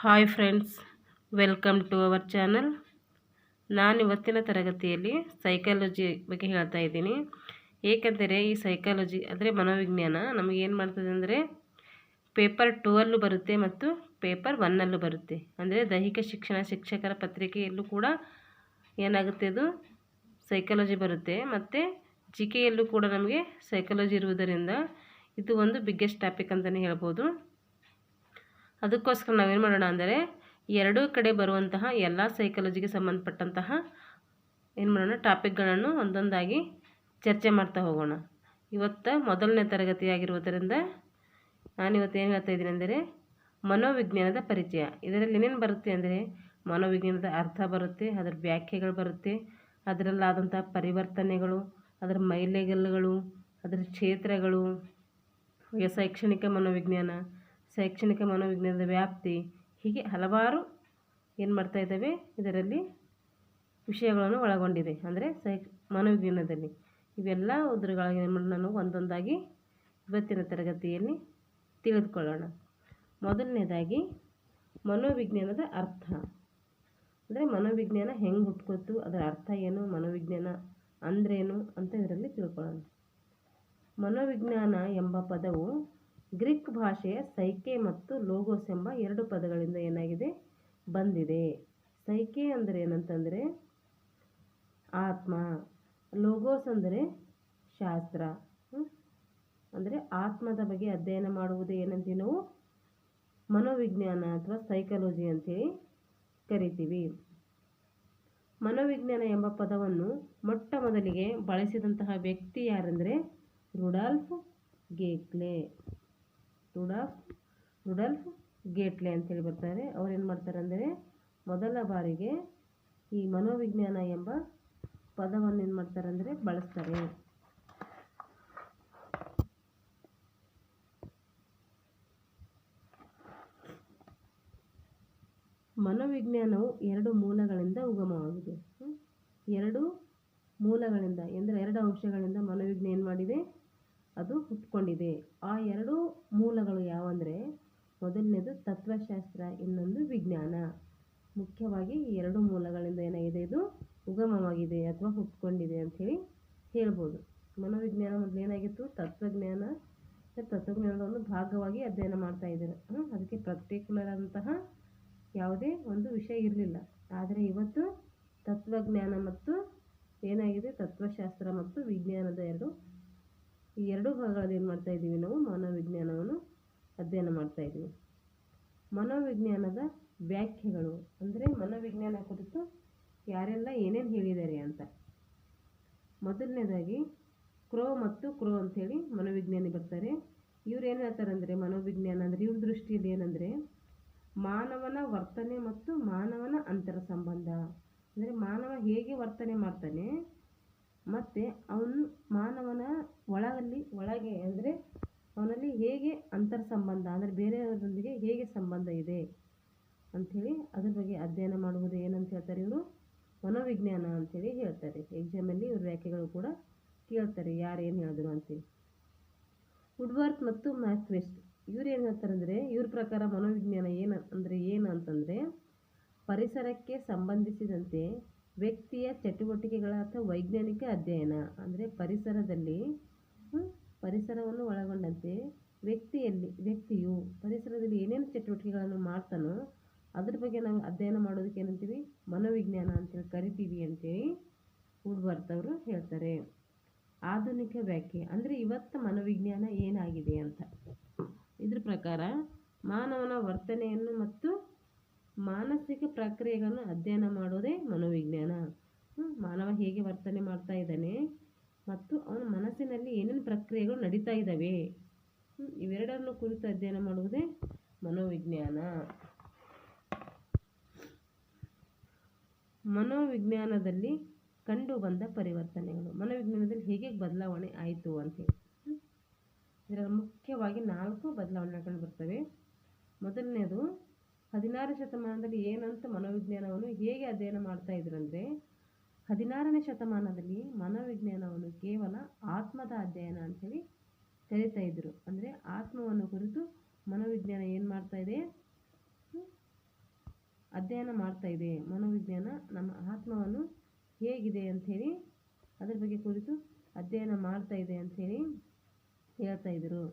Hi friends, welcome to our channel. ನಾನು ಇವತ್ತಿನ ತರಗತಿಯಲ್ಲಿ ಸೈಕಾಲಜಿ ಬಗ್ಗೆ ಹೇಳ್ತಾ ಇದ್ದೀನಿ. ಏಕೆಂದರೆ ಈ ಸೈಕಾಲಜಿ ಅಂದರೆ ಮನೋವಿಜ್ಞಾನ ನಮಗೆ ಏನು ಮಾಡ್ತದೆ ಅಂದರೆ ಪೇಪರ್ 2 ಬರುತ್ತೆ ಮತ್ತು ಪೇಪರ್ 1 ಬರುತ್ತೆ. ಅಂದರೆ ದೈಹಿಕ ಶಿಕ್ಷಣ ಶಿಕ್ಷಕರ ಪತ್ರಿಕೆಯಲ್ಲೂ ಕೂಡ ಏನಾಗುತ್ತೆ, ಅದು ಸೈಕಾಲಜಿ ಬರುತ್ತೆ. ಮತ್ತು ಜಿಕೆಯಲ್ಲೂ ಕೂಡ ನಮಗೆ ಸೈಕಾಲಜಿ ಇರುವುದರಿಂದ ಇದು ಒಂದು ಬಿಗ್ಗೆಸ್ಟ್ ಟಾಪಿಕ್ ಅಂತಲೇ ಹೇಳ್ಬೋದು. ಅದಕ್ಕೋಸ್ಕರ ನಾವೇನು ಮಾಡೋಣ ಅಂದರೆ ಎರಡೂ ಕಡೆ ಬರುವಂತಹ ಎಲ್ಲ ಸೈಕಾಲಜಿಗೆ ಸಂಬಂಧಪಟ್ಟಂತಹ ಏನು ಮಾಡೋಣ, ಟಾಪಿಕ್ಗಳನ್ನು ಒಂದೊಂದಾಗಿ ಚರ್ಚೆ ಮಾಡ್ತಾ ಹೋಗೋಣ. ಇವತ್ತು ಮೊದಲನೇ ತರಗತಿಯಾಗಿರುವುದರಿಂದ ನಾನಿವತ್ತು ಏನು ಹೇಳ್ತಾ ಇದ್ದೀನಿ ಅಂದರೆ ಮನೋವಿಜ್ಞಾನದ ಪರಿಚಯ. ಇದರಲ್ಲಿ ಏನೇನು ಬರುತ್ತೆ ಅಂದರೆ ಮನೋವಿಜ್ಞಾನದ ಅರ್ಥ ಬರುತ್ತೆ, ಅದರ ವ್ಯಾಖ್ಯೆಗಳು ಬರುತ್ತೆ, ಅದರಲ್ಲಾದಂತಹ ಪರಿವರ್ತನೆಗಳು, ಅದರ ಮೈಲಿಗಲ್ಲುಗಳು, ಅದರ ಕ್ಷೇತ್ರಗಳು, ಶೈಕ್ಷಣಿಕ ಮನೋವಿಜ್ಞಾನ, ಶೈಕ್ಷಣಿಕ ಮನೋವಿಜ್ಞಾನದ ವ್ಯಾಪ್ತಿ, ಹೀಗೆ ಹಲವಾರು ಏನು ಮಾಡ್ತಾ ಇದ್ದಾವೆ, ಇದರಲ್ಲಿ ವಿಷಯಗಳನ್ನು ಒಳಗೊಂಡಿದೆ. ಅಂದರೆ ಮನೋವಿಜ್ಞಾನದಲ್ಲಿ ಇವೆಲ್ಲ ಉದ್ರಗಳಿಗೆ ನಾನು ಒಂದೊಂದಾಗಿ ಇವತ್ತಿನ ತರಗತಿಯಲ್ಲಿ ತಿಳಿದುಕೊಳ್ಳೋಣ. ಮೊದಲನೇದಾಗಿ ಮನೋವಿಜ್ಞಾನದ ಅರ್ಥ. ಅಂದರೆ ಮನೋವಿಜ್ಞಾನ ಹೆಂಗೆ ಹುಟ್ಕೋತು, ಅದರ ಅರ್ಥ ಏನು, ಮನೋವಿಜ್ಞಾನ ಅಂದ್ರೇನು ಅಂತ ಇದರಲ್ಲಿ ತಿಳ್ಕೊಳ್ಳೋಣ. ಮನೋವಿಜ್ಞಾನ ಎಂಬ ಪದವು ಗ್ರೀಕ್ ಭಾಷೆಯ ಸೈಕೆ ಮತ್ತು ಲೋಗೋಸ್ ಎಂಬ ಎರಡು ಪದಗಳಿಂದ ಏನಾಗಿದೆ, ಬಂದಿದೆ. ಸೈಕೆ ಅಂದರೆ ಏನಂತಂದರೆ ಆತ್ಮ, ಲೋಗೋಸ್ ಅಂದರೆ ಶಾಸ್ತ್ರ. ಅಂದರೆ ಆತ್ಮದ ಬಗ್ಗೆ ಅಧ್ಯಯನ ಮಾಡುವುದೇ ಏನಂತೀವಿ ನಾವು ಮನೋವಿಜ್ಞಾನ ಅಥವಾ ಸೈಕಾಲಜಿ ಅಂತೇಳಿ ಕರಿತೀವಿ. ಮನೋವಿಜ್ಞಾನ ಎಂಬ ಪದವನ್ನು ಮೊಟ್ಟ ಮೊದಲಿಗೆ ಬಳಸಿದಂತಹ ವ್ಯಕ್ತಿ ಯಾರೆಂದರೆ ರುಡಾಲ್ಫ್ ಗೇಟ್ಲೆ ಅಂತೇಳಿ ಬರ್ತಾರೆ. ಅವ್ರು ಏನು ಮಾಡ್ತಾರೆ ಅಂದರೆ ಮೊದಲ ಬಾರಿಗೆ ಈ ಮನೋವಿಜ್ಞಾನ ಎಂಬ ಪದವನ್ನು ಏನು ಮಾಡ್ತಾರೆ ಅಂದರೆ ಬಳಸ್ತಾರೆ. ಮನೋವಿಜ್ಞಾನವು ಎರಡು ಮೂಲಗಳಿಂದ ಉಗಮವಾಗಿದೆ. ಎರಡು ಮೂಲಗಳಿಂದ ಅಂದರೆ ಎರಡು ಅಂಶಗಳಿಂದ ಮನೋವಿಜ್ಞಾನ ಏನು ಮಾಡಿದೆ, ಅದು ಹುಟ್ಕೊಂಡಿದೆ. ಆ ಎರಡು ಮೂಲಗಳು ಯಾವಂದರೆ ಮೊದಲನೇದು ತತ್ವಶಾಸ್ತ್ರ, ಇನ್ನೊಂದು ವಿಜ್ಞಾನ. ಮುಖ್ಯವಾಗಿ ಈ ಎರಡು ಮೂಲಗಳಿಂದ ಏನಾಗಿದೆ, ಇದು ಉಗಮವಾಗಿದೆ ಅಥವಾ ಹುಟ್ಕೊಂಡಿದೆ ಅಂಥೇಳಿ ಹೇಳ್ಬೋದು. ಮನೋವಿಜ್ಞಾನ ಮೊದಲು ಏನಾಗಿತ್ತು, ತತ್ವಜ್ಞಾನದ ಒಂದು ಭಾಗವಾಗಿ ಅಧ್ಯಯನ ಮಾಡ್ತಾ ಇದ್ದಾರೆ. ಅದಕ್ಕೆ ಪರ್ಟಿಕ್ಯುಲರ್ ಆದಂತಹ ಯಾವುದೇ ಒಂದು ವಿಷಯ ಇರಲಿಲ್ಲ. ಆದರೆ ಇವತ್ತು ತತ್ವಜ್ಞಾನ ಮತ್ತು ಏನಾಗಿದೆ, ತತ್ವಶಾಸ್ತ್ರ ಮತ್ತು ವಿಜ್ಞಾನದ ಈ ಎರಡು ಭಾಗಗಳಲ್ಲಿ ಏನು ಮಾಡ್ತಾ ಇದ್ದೀವಿ, ನಾವು ಮನೋವಿಜ್ಞಾನವನ್ನು ಅಧ್ಯಯನ ಮಾಡ್ತಾ ಇದ್ದೀವಿ. ಮನೋವಿಜ್ಞಾನದ ವ್ಯಾಖ್ಯೆಗಳು ಅಂದರೆ ಮನೋವಿಜ್ಞಾನ ಕುರಿತು ಯಾರೆಲ್ಲ ಏನೇನು ಹೇಳಿದ್ದಾರೆ ಅಂತ. ಮೊದಲನೇದಾಗಿ ಕ್ರೋ ಅಂಥೇಳಿ ಮನೋವಿಜ್ಞಾನಿ ಬರ್ತಾರೆ. ಇವ್ರು ಏನು ಹೇಳ್ತಾರೆ ಅಂದರೆ ಮನೋವಿಜ್ಞಾನ ಅಂದರೆ ಇವ್ರ ದೃಷ್ಟಿಯಲ್ಲಿ ಏನಂದರೆ ಮಾನವನ ವರ್ತನೆ ಮತ್ತು ಮಾನವನ ಅಂತರ ಸಂಬಂಧ. ಅಂದರೆ ಮಾನವ ಹೇಗೆ ವರ್ತನೆ ಮಾಡ್ತಾನೆ ಮತ್ತು ಅವನು ಮಾನವನ ಒಳಗೆ ಅಂದರೆ ಅವನಲ್ಲಿ ಹೇಗೆ ಅಂತರ ಸಂಬಂಧ ಅಂದರೆ ಬೇರೆಯವರೊಂದಿಗೆ ಹೇಗೆ ಸಂಬಂಧ ಇದೆ ಅಂಥೇಳಿ ಅದ್ರ ಬಗ್ಗೆ ಅಧ್ಯಯನ ಮಾಡುವುದು ಏನಂತ ಹೇಳ್ತಾರೆ, ಇವರು ಮನೋವಿಜ್ಞಾನ ಅಂಥೇಳಿ ಹೇಳ್ತಾರೆ. ಎಕ್ಸಾಮಲ್ಲಿ ಇವ್ರ ವ್ಯಾಖ್ಯೆಗಳು ಕೂಡ ಕೇಳ್ತಾರೆ, ಯಾರು ಏನು ಹೇಳಿದ್ರು ಅಂತೇಳಿ. ವುಡ್ವರ್ತ್ ಮತ್ತು ಮ್ಯಾಕ್ಸ್ವೆಲ್ ಇವ್ರು ಏನು ಹೇಳ್ತಾರೆ ಅಂದರೆ ಇವ್ರ ಪ್ರಕಾರ ಮನೋವಿಜ್ಞಾನ ಏನು ಅಂತಂದರೆ ಪರಿಸರಕ್ಕೆ ಸಂಬಂಧಿಸಿದಂತೆ ವ್ಯಕ್ತಿಯ ಚಟುವಟಿಕೆಗಳ ಅಥವಾ ವೈಜ್ಞಾನಿಕ ಅಧ್ಯಯನ. ಅಂದರೆ ಪರಿಸರವನ್ನು ಒಳಗೊಂಡಂತೆ ವ್ಯಕ್ತಿಯು ಪರಿಸರದಲ್ಲಿ ಏನೇನು ಚಟುವಟಿಕೆಗಳನ್ನು ಮಾಡ್ತಾನೋ ಅದ್ರ ಬಗ್ಗೆ ನಾವು ಅಧ್ಯಯನ ಮಾಡೋದಕ್ಕೆ ಏನಂತೀವಿ, ಮನೋವಿಜ್ಞಾನ ಅಂತೇಳಿ ಕರಿತೀವಿ ಅಂತೇಳಿ ವುಡ್ವರ್ತ್ ಅವರು ಹೇಳ್ತಾರೆ. ಆಧುನಿಕ ವ್ಯಾಖ್ಯೆ ಅಂದರೆ ಇವತ್ತು ಮನೋವಿಜ್ಞಾನ ಏನಾಗಿದೆ ಅಂತ. ಇದ್ರ ಪ್ರಕಾರ ಮಾನವನ ವರ್ತನೆಯನ್ನು ಮತ್ತು ಮಾನಸಿಕ ಪ್ರಕ್ರಿಯೆಗಳನ್ನು ಅಧ್ಯಯನ ಮಾಡೋದೇ ಮನೋವಿಜ್ಞಾನ. ಮಾನವ ಹೇಗೆ ವರ್ತನೆ ಮಾಡ್ತಾ ಇದ್ದಾನೆ ಮತ್ತು ಅವನ ಮನಸ್ಸಿನಲ್ಲಿ ಏನೇನು ಪ್ರಕ್ರಿಯೆಗಳು ನಡೀತಾ ಇದ್ದಾವೆ, ಇವೆರಡನ್ನು ಕುರಿತು ಅಧ್ಯಯನ ಮಾಡುವುದೇ ಮನೋವಿಜ್ಞಾನ. ಮನೋವಿಜ್ಞಾನದಲ್ಲಿ ಕಂಡು ಬಂದ ಪರಿವರ್ತನೆಗಳು, ಮನೋವಿಜ್ಞಾನದಲ್ಲಿ ಹೇಗೆ ಬದಲಾವಣೆ ಆಯಿತು ಅಂತೇಳಿ. ಇದರಲ್ಲಿ ಮುಖ್ಯವಾಗಿ 4 ಬದಲಾವಣೆಗಳು ಬರ್ತವೆ. ಮೊದಲನೇದು 16ನೇ ಶತಮಾನದಲ್ಲಿ ಏನಂತ ಮನೋವಿಜ್ಞಾನವನ್ನು ಹೇಗೆ ಅಧ್ಯಯನ ಮಾಡ್ತಾ ಇದ್ರು ಅಂದರೆ 16ನೇ ಶತಮಾನದಲ್ಲಿ ಮನೋವಿಜ್ಞಾನವನ್ನು ಕೇವಲ ಆತ್ಮದ ಅಧ್ಯಯನ ಅಂಥೇಳಿ ಕರಿತಾ ಇದ್ರು. ಅಂದರೆ ಆತ್ಮವನ್ನು ಕುರಿತು ಮನೋವಿಜ್ಞಾನ ಏನು ಮಾಡ್ತಾ ಇದೆ, ಅಧ್ಯಯನ ಮಾಡ್ತಾ ಇದೆ. ಮನೋವಿಜ್ಞಾನ ನಮ್ಮ ಆತ್ಮವನ್ನು ಹೇಗಿದೆ ಅಂಥೇಳಿ ಅದ್ರ ಬಗ್ಗೆ ಕುರಿತು ಅಧ್ಯಯನ ಮಾಡ್ತಾ ಇದೆ ಅಂಥೇಳಿ ಹೇಳ್ತಾ ಇದ್ರು.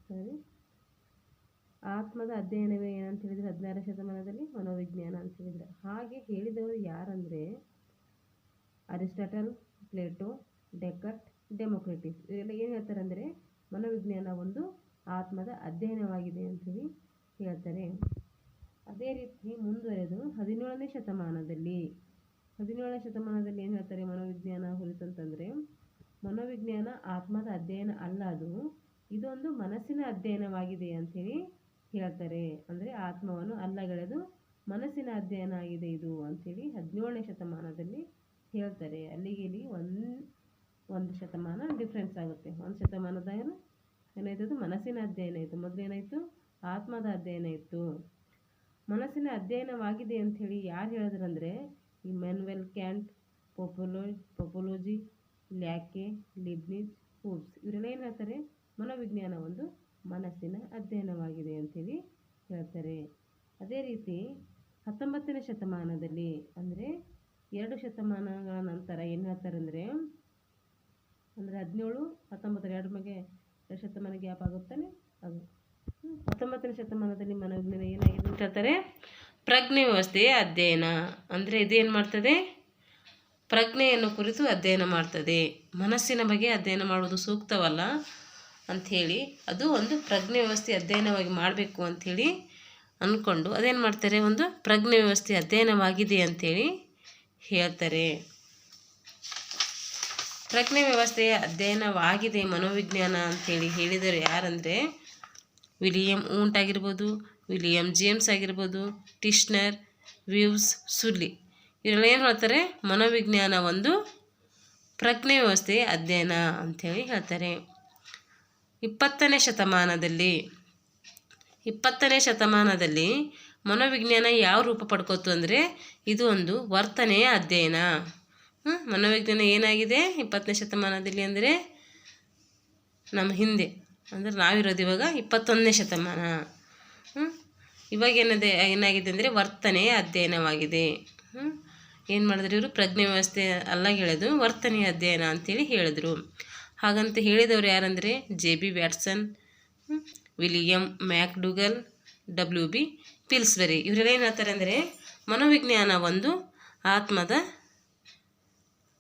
ಸರಿ, ಆತ್ಮದ ಅಧ್ಯಯನವೇ ಏನಂತ ಹೇಳಿದ್ರೆ 16ನೇ ಶತಮಾನದಲ್ಲಿ ಮನೋವಿಜ್ಞಾನ ಅಂತ ಹೇಳಿದ್ರೆ. ಹಾಗೆ ಹೇಳಿದವರು ಯಾರಂದರೆ ಅರಿಸ್ಟಾಟಲ್, ಪ್ಲೇಟೋ, ಡೆಕರ್ಟ್, ಡೆಮೋಕ್ರಿಟಿಸ್. ಇವರೆಲ್ಲ ಏನು ಹೇಳ್ತಾರೆ ಅಂದರೆ ಮನೋವಿಜ್ಞಾನ ಒಂದು ಆತ್ಮದ ಅಧ್ಯಯನವಾಗಿದೆ ಅಂಥೇಳಿ ಹೇಳ್ತಾರೆ. ಅದೇ ರೀತಿ ಮುಂದುವರೆದು 17ನೇ ಶತಮಾನದಲ್ಲಿ ಏನು ಹೇಳ್ತಾರೆ ಮನೋವಿಜ್ಞಾನ ಕುರಿತಂತಂದರೆ, ಮನೋವಿಜ್ಞಾನ ಆತ್ಮದ ಅಧ್ಯಯನ ಅಲ್ಲ, ಇದೊಂದು ಮನಸ್ಸಿನ ಅಧ್ಯಯನವಾಗಿದೆ ಅಂಥೇಳಿ ಹೇಳ್ತಾರೆ. ಅಂದರೆ ಆತ್ಮವನ್ನು ಅಲ್ಲಗಳೆದು ಮನಸ್ಸಿನ ಅಧ್ಯಯನ ಆಗಿದೆ ಇದು ಅಂಥೇಳಿ 17ನೇ ಶತಮಾನದಲ್ಲಿ ಹೇಳ್ತಾರೆ. ಅಲ್ಲಿಗೆ ಇಲ್ಲಿ ಒಂದು ಶತಮಾನ ಡಿಫ್ರೆನ್ಸ್ ಆಗುತ್ತೆ. ಒಂದು ಶತಮಾನದಾಗ ಏನಾಯ್ತದು ಮನಸ್ಸಿನ ಅಧ್ಯಯನ ಇತ್ತು, ಮೊದಲೇನಾಯಿತು ಆತ್ಮದ ಅಧ್ಯಯನ ಇತ್ತು. ಮನಸ್ಸಿನ ಅಧ್ಯಯನವಾಗಿದೆ ಅಂಥೇಳಿ ಯಾರು ಹೇಳಿದ್ರಂದರೆ ಇಮ್ಯಾನ್ಯುಯಲ್ ಕ್ಯಾಂಟ್, ಪೊಪೊಲೊಜಿ, ಲ್ಯಾಕೆ, ಲಿಬ್ನಿಜ್, ಹೂಬ್ಸ್. ಇವರೆಲ್ಲ ಏನು ಹೇಳ್ತಾರೆ ಮನೋವಿಜ್ಞಾನ ಒಂದು ಮನಸ್ಸಿನ ಅಧ್ಯಯನವಾಗಿದೆ ಅಂಥೇಳಿ ಹೇಳ್ತಾರೆ. ಅದೇ ರೀತಿ 19ನೇ ಶತಮಾನದಲ್ಲಿ ಅಂದರೆ 2 ಶತಮಾನಗಳ ನಂತರ ಏನು ಹೇಳ್ತಾರೆ ಅಂದರೆ 17, 19 2 ಬಗ್ಗೆ 2 ಶತಮಾನ ಗ್ಯಾಪ್ ಆಗುತ್ತಾನೆ ಅದು. 19ನೇ ಶತಮಾನದಲ್ಲಿ ಮನೋವಿಜ್ಞಾನ ಏನಾಗಿದೆ ಅಂತ ಹೇಳ್ತಾರೆ ಪ್ರಜ್ಞೆ ವ್ಯವಸ್ಥೆಯ ಅಧ್ಯಯನ. ಅಂದರೆ ಇದೇನು ಮಾಡ್ತದೆ ಪ್ರಜ್ಞೆಯನ್ನು ಕುರಿತು ಅಧ್ಯಯನ ಮಾಡ್ತದೆ. ಮನಸ್ಸಿನ ಬಗ್ಗೆ ಅಧ್ಯಯನ ಮಾಡುವುದು ಸೂಕ್ತವಲ್ಲ ಅಂಥೇಳಿ ಅದು ಒಂದು ಪ್ರಜ್ಞೆ ವ್ಯವಸ್ಥೆ ಅಧ್ಯಯನವಾಗಿ ಮಾಡಬೇಕು ಅಂಥೇಳಿ ಅಂದ್ಕೊಂಡು ಅದೇನು ಮಾಡ್ತಾರೆ ಒಂದು ಪ್ರಜ್ಞೆ ವ್ಯವಸ್ಥೆ ಅಧ್ಯಯನವಾಗಿದೆ ಅಂಥೇಳಿ ಹೇಳ್ತಾರೆ. ಪ್ರಜ್ಞೆ ವ್ಯವಸ್ಥೆಯ ಅಧ್ಯಯನವಾಗಿದೆ ಮನೋವಿಜ್ಞಾನ ಅಂಥೇಳಿ ಹೇಳಿದರು ಯಾರಂದರೆ ವಿಲಿಯಂ ಊಂಟ್ ಆಗಿರ್ಬೋದು, ವಿಲಿಯಂ ಜೇಮ್ಸ್ ಆಗಿರ್ಬೋದು, ಟಿಶ್ನರ್, ವ್ಯೂವ್ಸ್, ಸುಲ್ಲಿ. ಇವರೆಲ್ಲ ಏನು ಹೇಳ್ತಾರೆ ಮನೋವಿಜ್ಞಾನ ಒಂದು ಪ್ರಜ್ಞೆ ವ್ಯವಸ್ಥೆಯ ಅಧ್ಯಯನ ಅಂಥೇಳಿ ಹೇಳ್ತಾರೆ. 20ನೇ ಶತಮಾನದಲ್ಲಿ ಮನೋವಿಜ್ಞಾನ ಯಾವ ರೂಪ ಪಡ್ಕೋತು ಅಂದರೆ ಇದು ಒಂದು ವರ್ತನೆಯ ಅಧ್ಯಯನ. ಮನೋವಿಜ್ಞಾನ ಏನಾಗಿದೆ 20ನೇ ಶತಮಾನದಲ್ಲಿ ಅಂದರೆ ನಮ್ಮ ಹಿಂದೆ ಅಂದರೆ ನಾವಿರೋದು ಇವಾಗ 21ನೇ ಶತಮಾನ. ಇವಾಗ ಏನಾಗಿದೆ ಅಂದರೆ ವರ್ತನೆಯ ಅಧ್ಯಯನವಾಗಿದೆ. ಏನು ಮಾಡಿದ್ರು ಇವರು ಪ್ರಜ್ಞೆ ವ್ಯವಸ್ಥೆ ಅಲ್ಲ ಹೇಳೋದು ವರ್ತನೆಯ ಅಧ್ಯಯನ ಅಂತೇಳಿ ಹೇಳಿದ್ರು. ಹಾಗಂತ ಹೇಳಿದವರು ಯಾರಂದರೆ JB Watson, William ಮ್ಯಾಕ್ಡೂಗಲ್, WB Pillsbury. ಇವರೆಲ್ಲ ಏನು ಹೇಳ್ತಾರೆ ಅಂದರೆ ಮನೋವಿಜ್ಞಾನ ಒಂದು ಆತ್ಮದ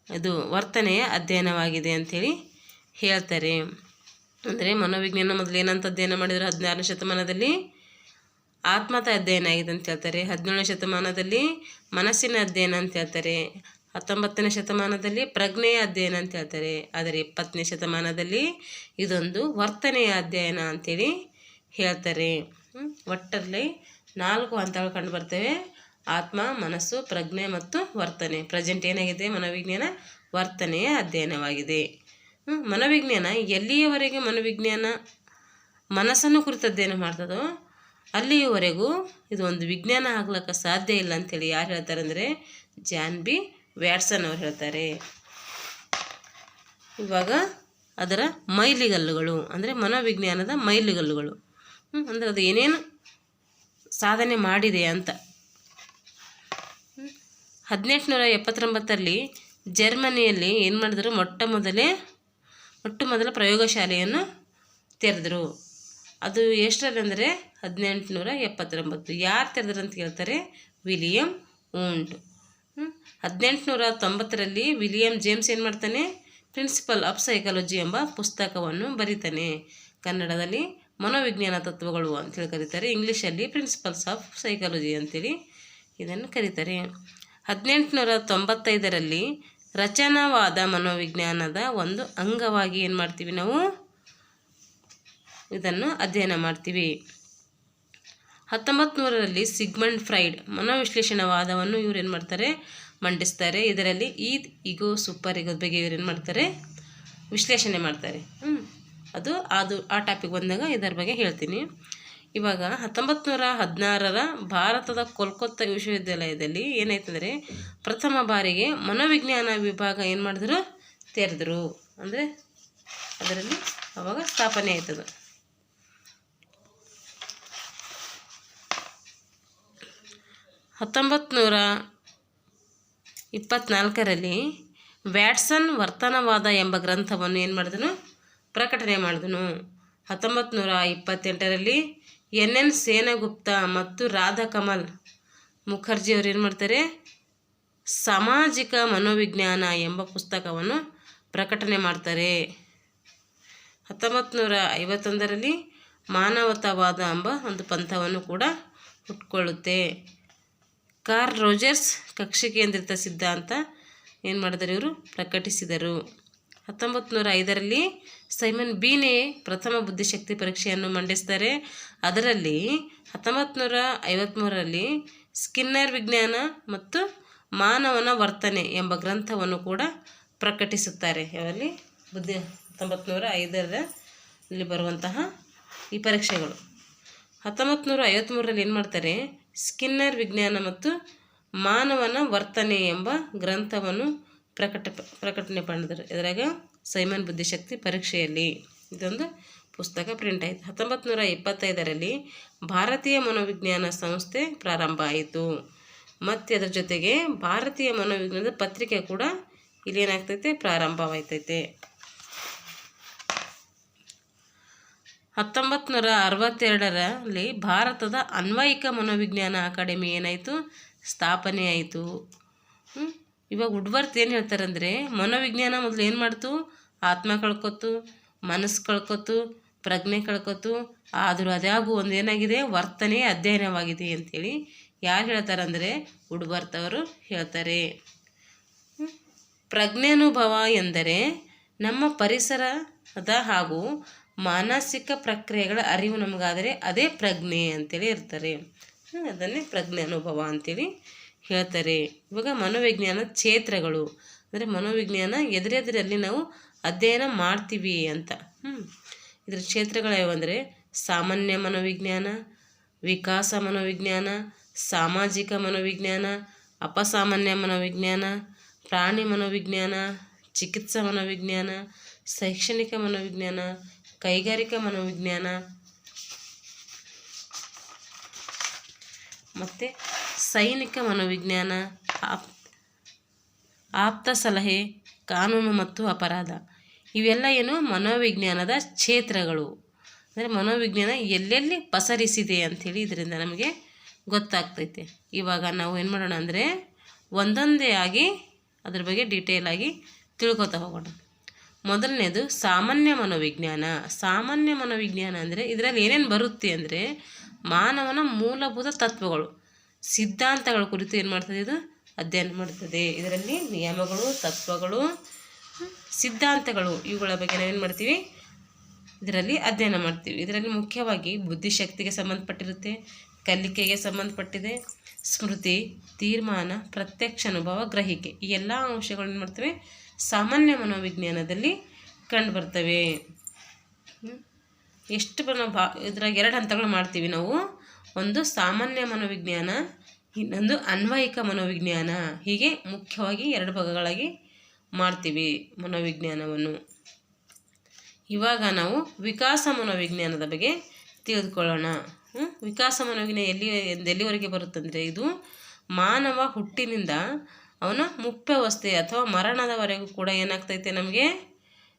ಇದು ವರ್ತನೆಯ ಅಧ್ಯಯನವಾಗಿದೆ ಅಂಥೇಳಿ ಹೇಳ್ತಾರೆ. ಅಂದರೆ ಮನೋವಿಜ್ಞಾನ ಮೊದಲು ಏನಂತ ಅಧ್ಯಯನ ಮಾಡಿದ್ರು 16ನೇ ಶತಮಾನದಲ್ಲಿ ಆತ್ಮದ ಅಧ್ಯಯನ ಆಗಿದೆ ಅಂತ ಹೇಳ್ತಾರೆ. 17ನೇ ಶತಮಾನದಲ್ಲಿ ಮನಸ್ಸಿನ ಅಧ್ಯಯನ ಅಂತ ಹೇಳ್ತಾರೆ. 19ನೇ ಶತಮಾನದಲ್ಲಿ ಪ್ರಜ್ಞೆಯ ಅಧ್ಯಯನ ಅಂತ ಹೇಳ್ತಾರೆ. ಆದರೆ 20ನೇ ಶತಮಾನದಲ್ಲಿ ಇದೊಂದು ವರ್ತನೆಯ ಅಧ್ಯಯನ ಅಂಥೇಳಿ ಹೇಳ್ತಾರೆ. ಒಟ್ಟಲ್ಲಿ 4 ಹಂತಗಳು ಕಂಡು ಬರ್ತವೆ: ಆತ್ಮ, ಮನಸ್ಸು, ಪ್ರಜ್ಞೆ ಮತ್ತು ವರ್ತನೆ. ಪ್ರೆಸೆಂಟ್ ಏನಾಗಿದೆ ಮನೋವಿಜ್ಞಾನ ವರ್ತನೆಯ ಅಧ್ಯಯನವಾಗಿದೆ. ಮನೋವಿಜ್ಞಾನ ಎಲ್ಲಿಯವರೆಗೆ ಮನೋವಿಜ್ಞಾನ ಮನಸ್ಸನ್ನು ಕುರಿತು ಅಧ್ಯಯನ ಮಾಡ್ತದೋ ಅಲ್ಲಿಯವರೆಗೂ ಇದು ಒಂದು ವಿಜ್ಞಾನ ಆಗ್ಲಿಕ್ಕೆ ಸಾಧ್ಯ ಇಲ್ಲ ಅಂಥೇಳಿ ಯಾರು ಹೇಳ್ತಾರೆ ಅಂದರೆ JB ವ್ಯಾಟ್ಸನ್ ಅವರು ಹೇಳ್ತಾರೆ. ಇವಾಗ ಅದರ ಮೈಲಿಗಲ್ಲುಗಳು ಅಂದರೆ ಮನೋವಿಜ್ಞಾನದ ಮೈಲಿಗಲ್ಲುಗಳು ಅಂದರೆ ಅದು ಏನೇನು ಸಾಧನೆ ಮಾಡಿದೆ ಅಂತ. 1879ರಲ್ಲಿ ಜರ್ಮನಿಯಲ್ಲಿ ಏನು ಮಾಡಿದ್ರು ಮೊಟ್ಟ ಮೊದಲ ಪ್ರಯೋಗಶಾಲೆಯನ್ನು ತೆರೆದರು. ಅದು ಎಷ್ಟರಲ್ಲಿ ಅಂದರೆ 1879. ಯಾರು ತೆರೆದ್ರು ಅಂತ ಹೇಳ್ತಾರೆ ವಿಲಿಯಂ ಊಂಟ್. 1890ರಲ್ಲಿ ವಿಲಿಯಂ ಜೇಮ್ಸ್ ಏನು ಮಾಡ್ತಾನೆ ಪ್ರಿನ್ಸಿಪಲ್ ಆಫ್ ಸೈಕಾಲಜಿ ಎಂಬ ಪುಸ್ತಕವನ್ನು ಬರೀತಾನೆ. ಕನ್ನಡದಲ್ಲಿ ಮನೋವಿಜ್ಞಾನ ತತ್ವಗಳು ಅಂತೇಳಿ ಕರೀತಾರೆ, ಇಂಗ್ಲೀಷಲ್ಲಿ ಪ್ರಿನ್ಸಿಪಲ್ಸ್ ಆಫ್ ಸೈಕಾಲಜಿ ಅಂತೇಳಿ ಇದನ್ನು ಕರೀತಾರೆ. 1895ರಲ್ಲಿ ರಚನಾವಾದ ಮನೋವಿಜ್ಞಾನದ ಒಂದು ಅಂಗವಾಗಿ ಏನು ಮಾಡ್ತೀವಿ ನಾವು ಇದನ್ನು ಅಧ್ಯಯನ ಮಾಡ್ತೀವಿ. 1900ರಲ್ಲಿ ಸಿಗ್ಮಂಡ್ ಫ್ರೈಡ್ ಮನೋವಿಶ್ಲೇಷಣವಾದವನ್ನು ಇವ್ರು ಏನು ಮಾಡ್ತಾರೆ ಮಂಡಿಸ್ತಾರೆ. ಇದರಲ್ಲಿ ಈಗೋ ಸೂಪರ್ ಈಗೋದ ಬಗ್ಗೆ ಇವ್ರು ಏನು ಮಾಡ್ತಾರೆ ವಿಶ್ಲೇಷಣೆ ಮಾಡ್ತಾರೆ. ಅದು ಆ ಟಾಪಿಕ್ ಬಂದಾಗ ಇದರ ಬಗ್ಗೆ ಹೇಳ್ತೀನಿ. ಇವಾಗ 1916ರ ಭಾರತದ ಕೋಲ್ಕತ್ತಾ ವಿಶ್ವವಿದ್ಯಾಲಯದಲ್ಲಿ ಏನಾಯ್ತಂದರೆ ಪ್ರಥಮ ಬಾರಿಗೆ ಮನೋವಿಜ್ಞಾನ ವಿಭಾಗ ಏನು ಮಾಡಿದ್ರು ತೆರೆದರು. ಅಂದರೆ ಅದರಲ್ಲಿ ಅವಾಗ ಸ್ಥಾಪನೆ ಆಯ್ತದ. 1924ರಲ್ಲಿ ವ್ಯಾಟ್ಸನ್ ವರ್ತನವಾದ ಎಂಬ ಗ್ರಂಥವನ್ನು ಏನು ಮಾಡಿದನು, ಪ್ರಕಟಣೆ ಮಾಡಿದನು. 1928ರಲ್ಲಿ ಎನ್ ಸೇನಗುಪ್ತ ಮತ್ತು ರಾಧಾಕಮಲ್ ಮುಖರ್ಜಿಯವರು ಏನು ಮಾಡ್ತಾರೆ, ಸಾಮಾಜಿಕ ಮನೋವಿಜ್ಞಾನ ಎಂಬ ಪುಸ್ತಕವನ್ನು ಪ್ರಕಟಣೆ ಮಾಡ್ತಾರೆ. 1951ರಲ್ಲಿ ಮಾನವತಾವಾದ ಎಂಬ ಒಂದು ಪಂಥವನ್ನು ಕೂಡ ಹುಟ್ಕೊಳ್ಳುತ್ತೆ. ಕಾರ್ಲ್ ರೋಜರ್ಸ್ ಕಕ್ಷೆ ಕೇಂದ್ರಿತ ಸಿದ್ಧಾಂತ ಏನು ಮಾಡಿದರು, ಇವರು ಪ್ರಕಟಿಸಿದರು. 1905ರಲ್ಲಿ ಸೈಮನ್ ಬೀನೆ ಪ್ರಥಮ ಬುದ್ಧಿಶಕ್ತಿ ಪರೀಕ್ಷೆಯನ್ನು ಮಂಡಿಸ್ತಾರೆ. ಅದರಲ್ಲಿ 1953ರಲ್ಲಿ ಸ್ಕಿನ್ನರ್ ವಿಜ್ಞಾನ ಮತ್ತು ಮಾನವನ ವರ್ತನೆ ಎಂಬ ಗ್ರಂಥವನ್ನು ಕೂಡ ಪ್ರಕಟಿಸುತ್ತಾರೆ. ಯಾವಲ್ಲಿ 1905ರಲ್ಲಿ ಬರುವಂತಹ ಈ ಪರೀಕ್ಷೆಗಳು. 1953ರಲ್ಲಿ ಏನು ಮಾಡ್ತಾರೆ, ಸ್ಕಿನ್ನರ್ ವಿಜ್ಞಾನ ಮತ್ತು ಮಾನವನ ವರ್ತನೆ ಎಂಬ ಗ್ರಂಥವನ್ನು ಪ್ರಕಟಣೆ ಮಾಡಿದರು. ಇದರಾಗ ಸೈಮನ್ ಬುದ್ಧಿಶಕ್ತಿ ಪರೀಕ್ಷೆಯಲ್ಲಿ ಇದೊಂದು ಪುಸ್ತಕ ಪ್ರಿಂಟ್ ಆಯಿತು. 1925ರಲ್ಲಿ ಭಾರತೀಯ ಮನೋವಿಜ್ಞಾನ ಸಂಸ್ಥೆ ಪ್ರಾರಂಭ ಆಯಿತು. ಮತ್ತು ಅದರ ಜೊತೆಗೆ ಭಾರತೀಯ ಮನೋವಿಜ್ಞಾನದ ಪತ್ರಿಕೆ ಕೂಡ ಇಲ್ಲಿ ಏನಾಗ್ತೈತೆ, ಪ್ರಾರಂಭವಾಯ್ತೈತೆ. 1962ರಲ್ಲಿ ಭಾರತದ ಅನ್ವಯಿಕ ಮನೋವಿಜ್ಞಾನ ಅಕಾಡೆಮಿ ಏನಾಯಿತು, ಸ್ಥಾಪನೆ ಆಯಿತು. ಇವಾಗ ವುಡ್ವರ್ತ್ ಏನು ಹೇಳ್ತಾರೆ ಅಂದರೆ, ಮನೋವಿಜ್ಞಾನ ಮೊದಲು ಏನು ಮಾಡ್ತು, ಆತ್ಮ ಕಳ್ಕೊತು, ಮನಸ್ಸು ಕಳ್ಕೊತು, ಪ್ರಜ್ಞೆ ಕಳ್ಕೊತು. ಆದರೂ ಅದ್ಯಾಗೂ ಒಂದು ಏನಾಗಿದೆ, ವರ್ತನೆ ಅಧ್ಯಯನವಾಗಿದೆ ಅಂಥೇಳಿ ಯಾರು ಹೇಳ್ತಾರೆ ಅಂದರೆ ವುಡ್ವರ್ತ್ ಅವರು ಹೇಳ್ತಾರೆ. ಪ್ರಜ್ಞಾನುಭವ ಎಂದರೆ ನಮ್ಮ ಪರಿಸರದ ಹಾಗೂ ಮಾನಸಿಕ ಪ್ರಕ್ರಿಯೆಗಳ ಅರಿವು ನಮಗಾದರೆ ಅದೇ ಪ್ರಜ್ಞೆ ಅಂತೇಳಿ ಇರ್ತಾರೆ. ಅದನ್ನೇ ಪ್ರಜ್ಞಾನುಭವ ಅಂತೇಳಿ ಹೇಳ್ತಾರೆ. ಇವಾಗ ಮನೋವಿಜ್ಞಾನ ಕ್ಷೇತ್ರಗಳು ಅಂದರೆ ಮನೋವಿಜ್ಞಾನ ಎದುರೆದುರಲ್ಲಿ ನಾವು ಅಧ್ಯಯನ ಮಾಡ್ತೀವಿ ಅಂತ. ಇದರ ಕ್ಷೇತ್ರಗಳು ಯಾವಂದರೆ ಸಾಮಾನ್ಯ ಮನೋವಿಜ್ಞಾನ, ವಿಕಾಸ ಮನೋವಿಜ್ಞಾನ, ಸಾಮಾಜಿಕ ಮನೋವಿಜ್ಞಾನ, ಅಪಸಾಮಾನ್ಯ ಮನೋವಿಜ್ಞಾನ, ಪ್ರಾಣಿ ಮನೋವಿಜ್ಞಾನ, ಚಿಕಿತ್ಸಾ ಮನೋವಿಜ್ಞಾನ, ಶೈಕ್ಷಣಿಕ ಮನೋವಿಜ್ಞಾನ, ಕೈಗಾರಿಕಾ ಮನೋವಿಜ್ಞಾನ ಮತ್ತು ಸೈನಿಕ ಮನೋವಿಜ್ಞಾನ, ಆಪ್ತ ಸಲಹೆ, ಕಾನೂನು ಮತ್ತು ಅಪರಾಧ. ಇವೆಲ್ಲ ಏನು ಮನೋವಿಜ್ಞಾನದ ಕ್ಷೇತ್ರಗಳು. ಅಂದರೆ ಮನೋವಿಜ್ಞಾನ ಎಲ್ಲೆಲ್ಲಿ ಪಸರಿಸಿದೆ ಅಂಥೇಳಿ ಇದರಿಂದ ನಮಗೆ ಗೊತ್ತಾಗ್ತೈತೆ. ಇವಾಗ ನಾವು ಏನು ಮಾಡೋಣ ಅಂದರೆ ಒಂದೊಂದೇ ಆಗಿ ಅದ್ರ ಬಗ್ಗೆ ಡೀಟೇಲ್ ಆಗಿ ತಿಳ್ಕೊತಾ ಹೋಗೋಣ. ಮೊದಲನೇದು ಸಾಮಾನ್ಯ ಮನೋವಿಜ್ಞಾನ. ಸಾಮಾನ್ಯ ಮನೋವಿಜ್ಞಾನ ಅಂದರೆ ಇದರಲ್ಲಿ ಏನೇನು ಬರುತ್ತೆ ಅಂದರೆ ಮಾನವನ ಮೂಲಭೂತ ತತ್ವಗಳು, ಸಿದ್ಧಾಂತಗಳ ಕುರಿತು ಏನು ಮಾಡ್ತದೆ, ಇದು ಅಧ್ಯಯನ ಮಾಡ್ತದೆ. ಇದರಲ್ಲಿ ನಿಯಮಗಳು, ತತ್ವಗಳು, ಸಿದ್ಧಾಂತಗಳು ಇವುಗಳ ಬಗ್ಗೆ ನಾವೇನು ಮಾಡ್ತೀವಿ, ಇದರಲ್ಲಿ ಅಧ್ಯಯನ ಮಾಡ್ತೀವಿ. ಇದರಲ್ಲಿ ಮುಖ್ಯವಾಗಿ ಬುದ್ಧಿಶಕ್ತಿಗೆ ಸಂಬಂಧಪಟ್ಟಿರುತ್ತೆ, ಕಲಿಕೆಗೆ ಸಂಬಂಧಪಟ್ಟಿದೆ, ಸ್ಮೃತಿ, ತೀರ್ಮಾನ, ಪ್ರತ್ಯಕ್ಷ ಅನುಭವ, ಗ್ರಹಿಕೆ, ಈ ಎಲ್ಲ ಅಂಶಗಳು ಏನು ಮಾಡ್ತವೆ, ಸಾಮಾನ್ಯ ಮನೋವಿಜ್ಞಾನದಲ್ಲಿ ಕಂಡು ಬರ್ತವೆ. ಎಷ್ಟು ಇದ್ರಾಗ 2 ಹಂತಗಳು ಮಾಡ್ತೀವಿ ನಾವು. ಒಂದು ಸಾಮಾನ್ಯ ಮನೋವಿಜ್ಞಾನ, ಇನ್ನೊಂದು ಅನ್ವಯಿಕ ಮನೋವಿಜ್ಞಾನ. ಹೀಗೆ ಮುಖ್ಯವಾಗಿ 2 ಭಾಗಗಳಾಗಿ ಮಾಡ್ತೀವಿ ಮನೋವಿಜ್ಞಾನವನ್ನು. ಇವಾಗ ನಾವು ವಿಕಾಸ ಮನೋವಿಜ್ಞಾನದ ಬಗ್ಗೆ ತಿಳಿದುಕೊಳ್ಳೋಣ. ವಿಕಾಸ ಮನೋವಿಜ್ಞಾನ ಎಲ್ಲಿವರೆಗೆ ಬರುತ್ತಂದರೆ ಇದು ಮಾನವ ಹುಟ್ಟಿನಿಂದ ಅವನ ಮುಪ್ಪಾವಸ್ಥೆ ಅಥವಾ ಮರಣದವರೆಗೂ ಕೂಡ ಏನಾಗ್ತೈತೆ, ನಮಗೆ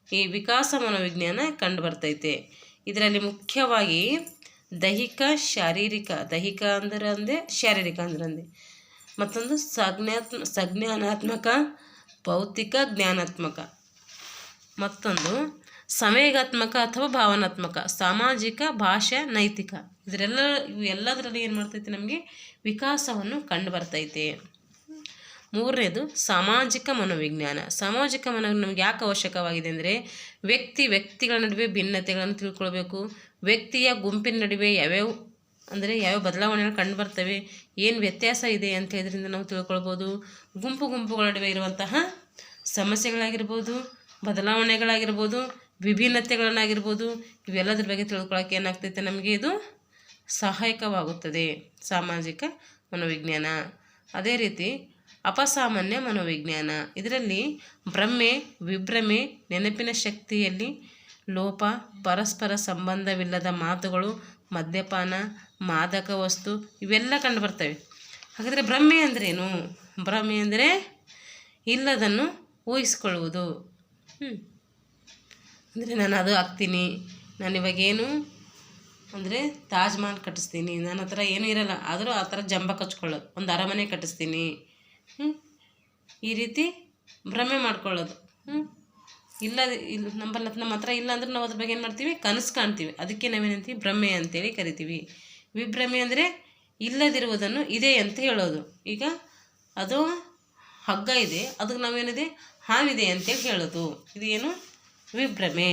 ಈ ವಿಕಾಸ ಮನೋವಿಜ್ಞಾನ ಕಂಡು ಬರ್ತೈತೆ. ಇದರಲ್ಲಿ ಮುಖ್ಯವಾಗಿ ದೈಹಿಕ ಅಂದ್ರೆ ಶಾರೀರಿಕ ಅಂದ್ರೆ ಮತ್ತೊಂದು ಸಂಜ್ಞಾನಾತ್ಮಕ, ಭೌತಿಕ, ಜ್ಞಾನಾತ್ಮಕ, ಮತ್ತೊಂದು ಸಂವೇಗಾತ್ಮಕ ಅಥವಾ ಭಾವನಾತ್ಮಕ, ಸಾಮಾಜಿಕ, ಭಾಷಾ, ನೈತಿಕ. ಇವೆಲ್ಲದರಲ್ಲಿ ಏನು ಮಾಡ್ತೈತೆ, ನಮಗೆ ವಿಕಾಸವನ್ನು ಕಂಡು ಬರ್ತೈತೆ. 3ನೇದು ಸಾಮಾಜಿಕ ಮನೋವಿಜ್ಞಾನ. ಸಾಮಾಜಿಕ ಮನೋವಿಜ್ಞಾನ ನಮ್ಗೆ ಯಾಕೆ ಅವಶ್ಯಕವಾಗಿದೆ ಅಂದರೆ ವ್ಯಕ್ತಿಗಳ ನಡುವೆ ಭಿನ್ನತೆಗಳನ್ನು ತಿಳ್ಕೊಳ್ಬೇಕು. ವ್ಯಕ್ತಿಯ ಗುಂಪಿನ ನಡುವೆ ಯಾವ್ಯಾವ ಬದಲಾವಣೆಗಳು ಕಂಡು ಬರ್ತವೆ, ಏನು ವ್ಯತ್ಯಾಸ ಇದೆ ಅಂತ ಇದರಿಂದ ನಾವು ತಿಳ್ಕೊಳ್ಬೋದು. ಗುಂಪುಗಳ ನಡುವೆ ಇರುವಂತಹ ಸಮಸ್ಯೆಗಳಾಗಿರ್ಬೋದು, ಬದಲಾವಣೆಗಳಾಗಿರ್ಬೋದು, ವಿಭಿನ್ನತೆಗಳನ್ನಾಗಿರ್ಬೋದು, ಇವೆಲ್ಲದ್ರ ಬಗ್ಗೆ ತಿಳ್ಕೊಳ್ಳೋಕೆ ಏನಾಗ್ತೈತೆ, ನಮಗೆ ಇದು ಸಹಾಯಕವಾಗುತ್ತದೆ ಸಾಮಾಜಿಕ ಮನೋವಿಜ್ಞಾನ. ಅದೇ ರೀತಿ ಅಪಸಾಮಾನ್ಯ ಮನೋವಿಜ್ಞಾನ. ಇದರಲ್ಲಿ ಭ್ರಮೆ, ವಿಭ್ರಮೆ, ನೆನಪಿನ ಶಕ್ತಿಯಲ್ಲಿ ಲೋಪ, ಪರಸ್ಪರ ಸಂಬಂಧವಿಲ್ಲದ ಮಾತುಗಳು, ಮದ್ಯಪಾನ, ಮಾದಕ ವಸ್ತು ಇವೆಲ್ಲ ಕಂಡು ಬರ್ತವೆ. ಹಾಗಾದರೆ ಭ್ರಮೆ ಅಂದ್ರೇನು? ಭ್ರಮೆ ಅಂದರೆ ಇಲ್ಲದನ್ನು ಊಹಿಸ್ಕೊಳ್ಳುವುದು. ಅಂದರೆ ನಾನು ಅದು ಆಗ್ತೀನಿ, ನಾನು ಇವಾಗೇನು ಅಂದರೆ ತಾಜ್ ಮಹಲ್ ಕಟ್ಟಿಸ್ತೀನಿ, ನನ್ನ ಹತ್ರ ಏನೂ ಇರಲ್ಲ, ಆದರೂ ಆ ಥರ ಜಂಬ ಕಚ್ಕೊಳ್ಳೋದು, ಒಂದು ಅರಮನೆ ಕಟ್ಟಿಸ್ತೀನಿ, ಈ ರೀತಿ ಭ್ರಮೆ ಮಾಡ್ಕೊಳ್ಳೋದು. ನಮ್ಮ ಹತ್ರ ಇಲ್ಲ ಅಂದ್ರೆ ನಾವು ಅದ್ರ ಬಗ್ಗೆ ಏನು ಮಾಡ್ತೀವಿ, ಕನಸು ಕಾಣ್ತೀವಿ. ಅದಕ್ಕೆ ನಾವೇನಂತೀವಿ, ಭ್ರಮೆ ಅಂತೇಳಿ ಕರಿತೀವಿ. ವಿಭ್ರಮೆ ಅಂದರೆ ಇಲ್ಲದಿರುವುದನ್ನು ಇದೆ ಅಂತ ಹೇಳೋದು. ಈಗ ಅದು ಹಗ್ಗ ಇದೆ, ಅದಕ್ಕೆ ನಾವೇನಿದೆ, ಹಾವಿದೆ ಅಂತೇಳಿ ಹೇಳೋದು. ಇದು ಏನು, ವಿಭ್ರಮೆ.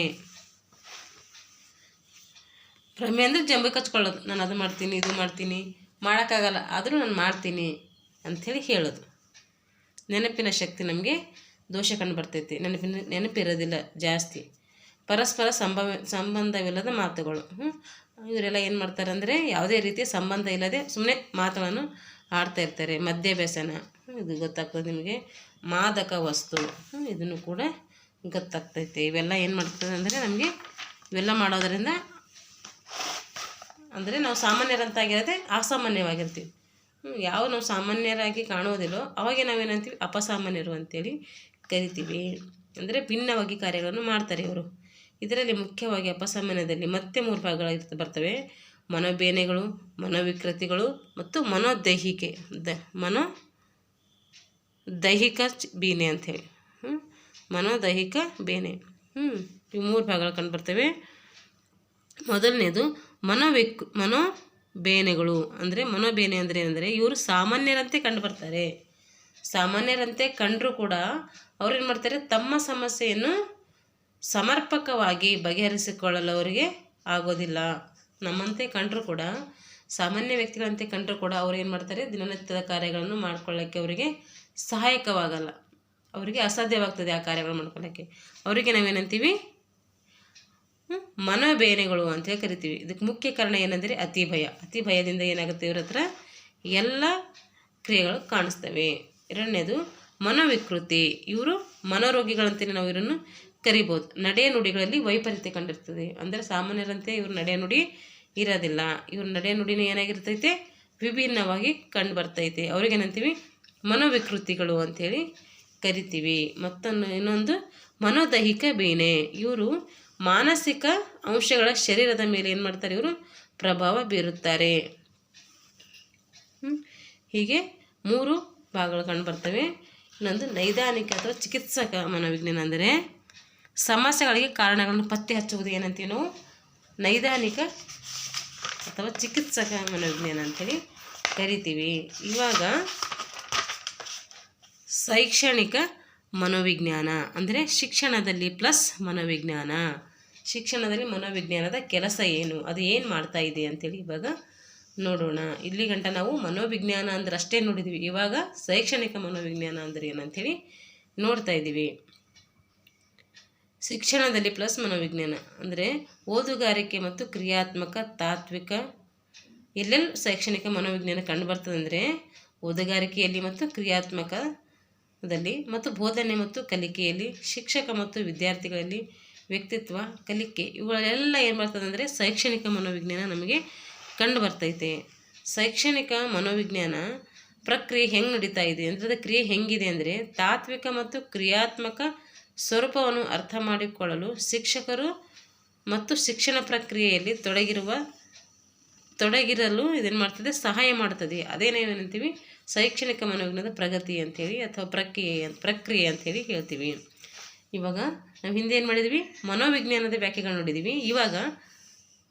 ಭ್ರಮೆ ಅಂದರೆ ಜಂಬ ಕಚ್ಕೊಳ್ಳೋದು, ನಾನು ಅದು ಮಾಡ್ತೀನಿ, ಇದು ಮಾಡ್ತೀನಿ, ಮಾಡೋಕ್ಕಾಗಲ್ಲ ಆದರೂ ನಾನು ಮಾಡ್ತೀನಿ ಅಂಥೇಳಿ ಹೇಳೋದು. ನೆನಪಿನ ಶಕ್ತಿ ನಮಗೆ ದೋಷ ಕಂಡು ಬರ್ತೈತಿ, ನೆನಪಿರೋದಿಲ್ಲ ಜಾಸ್ತಿ. ಪರಸ್ಪರ ಸಂಬಂಧವಿಲ್ಲದ ಮಾತುಗಳು. ಇವರೆಲ್ಲ ಏನು ಮಾಡ್ತಾರೆ ಅಂದರೆ ಯಾವುದೇ ರೀತಿಯ ಸಂಬಂಧ ಇಲ್ಲದೆ ಸುಮ್ಮನೆ ಮಾತುಗಳನ್ನು ಆಡ್ತಾ ಇರ್ತಾರೆ. ಮದ್ಯವ್ಯಸನ, ಇದು ಗೊತ್ತಾಗ್ತದೆ ನಿಮಗೆ. ಮಾದಕ ವಸ್ತು, ಇದನ್ನು ಕೂಡ ಗೊತ್ತಾಗ್ತೈತೆ. ಇವೆಲ್ಲ ಏನು ಮಾಡ್ತದೆ ಅಂದರೆ ನಮಗೆ ಇವೆಲ್ಲ ಮಾಡೋದರಿಂದ ಅಂದರೆ ನಾವು ಸಾಮಾನ್ಯರಂತಾಗಿರದೆ ಅಸಾಮಾನ್ಯವಾಗಿರ್ತೀವಿ. ಯಾವ ನಾವು ಸಾಮಾನ್ಯರಾಗಿ ಕಾಣೋದಿಲ್ಲೋ ಅವಾಗೆ ನಾವೇನಂತೀವಿ, ಅಪಸಾಮಾನ್ಯರು ಅಂತೇಳಿ ಕರಿತೀವಿ. ಅಂದರೆ ಭಿನ್ನವಾಗಿ ಕಾರ್ಯಗಳನ್ನು ಮಾಡ್ತಾರೆ ಇವರು. ಇದರಲ್ಲಿ ಮುಖ್ಯವಾಗಿ ಅಪಸಾಮಾನ್ಯದಲ್ಲಿ ಮತ್ತೆ 3 ಭಾಗಗಳು ಬರ್ತವೆ. ಮನೋಬೇನೆಗಳು, ಮನೋವಿಕೃತಿಗಳು ಮತ್ತು ಮನೋದೈಹಿಕ ಬೇನೆ ಅಂಥೇಳಿ. ಮನೋದೈಹಿಕ ಬೇನೆ, ಇವು 3 ಭಾಗಗಳು ಕಂಡು ಬರ್ತವೆ. ಮೊದಲನೇದು ಮನೋಬೇನೆಗಳು. ಅಂದರೆ ಮನೋಬೇನೆ ಅಂದರೆ ಏನಂದರೆ ಇವರು ಸಾಮಾನ್ಯರಂತೆ ಕಂಡು ಬರ್ತಾರೆ. ಸಾಮಾನ್ಯರಂತೆ ಕಂಡರೂ ಕೂಡ ಅವ್ರೇನು ಮಾಡ್ತಾರೆ, ತಮ್ಮ ಸಮಸ್ಯೆಯನ್ನು ಸಮರ್ಪಕವಾಗಿ ಬಗೆಹರಿಸಿಕೊಳ್ಳಲು ಅವರಿಗೆ ಆಗೋದಿಲ್ಲ. ನಮ್ಮಂತೆ ಕಂಡರೂ ಕೂಡ, ಸಾಮಾನ್ಯ ವ್ಯಕ್ತಿಗಳಂತೆ ಕಂಡರೂ ಕೂಡ ಅವ್ರು ಏನು ಮಾಡ್ತಾರೆ, ದಿನನಿತ್ಯದ ಕಾರ್ಯಗಳನ್ನು ಮಾಡ್ಕೊಳ್ಳೋಕ್ಕೆ ಅವರಿಗೆ ಸಹಾಯಕವಾಗಲ್ಲ. ಅವರಿಗೆ ಅಸಾಧ್ಯವಾಗ್ತದೆ ಆ ಕಾರ್ಯಗಳು ಮಾಡ್ಕೊಳ್ಳೋಕ್ಕೆ. ಅವರಿಗೆ ನಾವೇನಂತೀವಿ, ಮನೋಬೇನೆಗಳು ಅಂತೇಳಿ ಕರಿತೀವಿ. ಇದಕ್ಕೆ ಮುಖ್ಯ ಕಾರಣ ಏನಂದರೆ ಅತಿ ಭಯ. ಅತಿ ಭಯದಿಂದ ಏನಾಗುತ್ತೆ, ಇವ್ರ ಹತ್ರ ಎಲ್ಲ ಕ್ರಿಯೆಗಳು ಕಾಣಿಸ್ತವೆ. ಎರಡನೇದು ಮನೋವಿಕೃತಿ. ಇವರು ಮನೋರೋಗಿಗಳಂತಲೇ ನಾವು ಇವರನ್ನು ಕರಿಬೋದು. ನಡೆ ನುಡಿಗಳಲ್ಲಿ ವೈಪರೀತ್ಯ ಕಂಡಿರ್ತದೆ. ಅಂದರೆ ಸಾಮಾನ್ಯರಂತೆ ಇವ್ರ ನಡೆ ನುಡಿ ಇರೋದಿಲ್ಲ. ಇವ್ರ ನಡೆ ನುಡಿನ ಏನಾಗಿರ್ತೈತೆ, ವಿಭಿನ್ನವಾಗಿ ಕಂಡು ಬರ್ತೈತೆ. ಅವ್ರಿಗೇನಂತೀವಿ, ಮನೋವಿಕೃತಿಗಳು ಅಂಥೇಳಿ ಕರಿತೀವಿ. ಇನ್ನೊಂದು ಮನೋದೈಹಿಕ ಬೇನೆ. ಇವರು ಮಾನಸಿಕ ಅಂಶಗಳ ಶರೀರದ ಮೇಲೆ ಏನು ಮಾಡ್ತಾರೆ, ಇವರು ಪ್ರಭಾವ ಬೀರುತ್ತಾರೆ. ಹೀಗೆ 3 ಭಾಗಗಳು ಕಂಡು ಬರ್ತವೆ. ಇನ್ನೊಂದು ನೈದಾನಿಕ ಅಥವಾ ಚಿಕಿತ್ಸಕ ಮನೋವಿಜ್ಞಾನ. ಅಂದರೆ ಸಮಸ್ಯೆಗಳಿಗೆ ಕಾರಣಗಳನ್ನು ಪತ್ತೆ ಹಚ್ಚುವುದು ಏನಂತೀವಿ ನಾವು, ನೈದಾನಿಕ ಅಥವಾ ಚಿಕಿತ್ಸಕ ಮನೋವಿಜ್ಞಾನ ಅಂಥೇಳಿ ಕರಿತೀವಿ. ಇವಾಗ ಶೈಕ್ಷಣಿಕ ಮನೋವಿಜ್ಞಾನ ಅಂದರೆ ಶಿಕ್ಷಣದಲ್ಲಿ ಪ್ಲಸ್ ಮನೋವಿಜ್ಞಾನ. ಶಿಕ್ಷಣದಲ್ಲಿ ಮನೋವಿಜ್ಞಾನದ ಕೆಲಸ ಏನು, ಅದು ಏನು ಮಾಡ್ತಾ ಇದೆ ಅಂತೇಳಿ ಇವಾಗ ನೋಡೋಣ. ಇಲ್ಲಿ ಗಂಟ ನಾವು ಮನೋವಿಜ್ಞಾನ ಅಂದ್ರೆ ಅಷ್ಟೇ ನೋಡಿದ್ವಿ. ಇವಾಗ ಶೈಕ್ಷಣಿಕ ಮನೋವಿಜ್ಞಾನ ಅಂದರೆ ಏನಂಥೇಳಿ ನೋಡ್ತಾ ಇದ್ದೀವಿ. ಶಿಕ್ಷಣದಲ್ಲಿ ಪ್ಲಸ್ ಮನೋವಿಜ್ಞಾನ ಅಂದರೆ ಓದುಗಾರಿಕೆ ಮತ್ತು ಕ್ರಿಯಾತ್ಮಕ ತಾತ್ವಿಕ. ಎಲ್ಲೆಲ್ಲಿ ಶೈಕ್ಷಣಿಕ ಮನೋವಿಜ್ಞಾನ ಕಂಡು ಬರ್ತದೆ ಅಂದರೆ ಓದುಗಾರಿಕೆಯಲ್ಲಿ ಮತ್ತು ಕ್ರಿಯಾತ್ಮಕದಲ್ಲಿ ಮತ್ತು ಬೋಧನೆ ಮತ್ತು ಕಲಿಕೆಯಲ್ಲಿ, ಶಿಕ್ಷಕ ಮತ್ತು ವಿದ್ಯಾರ್ಥಿಗಳಲ್ಲಿ, ವ್ಯಕ್ತಿತ್ವ, ಕಲಿಕೆ, ಇವುಗಳೆಲ್ಲ ಏನು ಬರ್ತದೆ ಅಂದರೆ ಶೈಕ್ಷಣಿಕ ಮನೋವಿಜ್ಞಾನ ನಮಗೆ ಕಂಡು ಬರ್ತೈತೆ. ಶೈಕ್ಷಣಿಕ ಮನೋವಿಜ್ಞಾನ ಪ್ರಕ್ರಿಯೆ ಹೆಂಗೆ ನಡೀತಾ ಇದೆ ಅಂದರೆ, ಕ್ರಿಯೆ ಹೆಂಗಿದೆ ಅಂದರೆ ತಾತ್ವಿಕ ಮತ್ತು ಕ್ರಿಯಾತ್ಮಕ ಸ್ವರೂಪವನ್ನು ಅರ್ಥ ಮಾಡಿಕೊಳ್ಳಲು ಶಿಕ್ಷಕರು ಮತ್ತು ಶಿಕ್ಷಣ ಪ್ರಕ್ರಿಯೆಯಲ್ಲಿ ತೊಡಗಿರಲು ಇದೇನು ಮಾಡ್ತದೆ, ಸಹಾಯ ಮಾಡ್ತದೆ. ಅದೇನೇನಂತೀವಿ, ಶೈಕ್ಷಣಿಕ ಮನೋವಿಜ್ಞಾನದ ಪ್ರಗತಿ ಅಂಥೇಳಿ ಅಥವಾ ಪ್ರಕ್ರಿಯೆ ಅಂಥೇಳಿ ಹೇಳ್ತೀವಿ. ಇವಾಗ ನಾವು ಹಿಂದೆ ಏನು ಮಾಡಿದ್ವಿ, ಮನೋವಿಜ್ಞಾನದ ವ್ಯಾಖ್ಯೆಗಳು ನೋಡಿದ್ದೀವಿ. ಇವಾಗ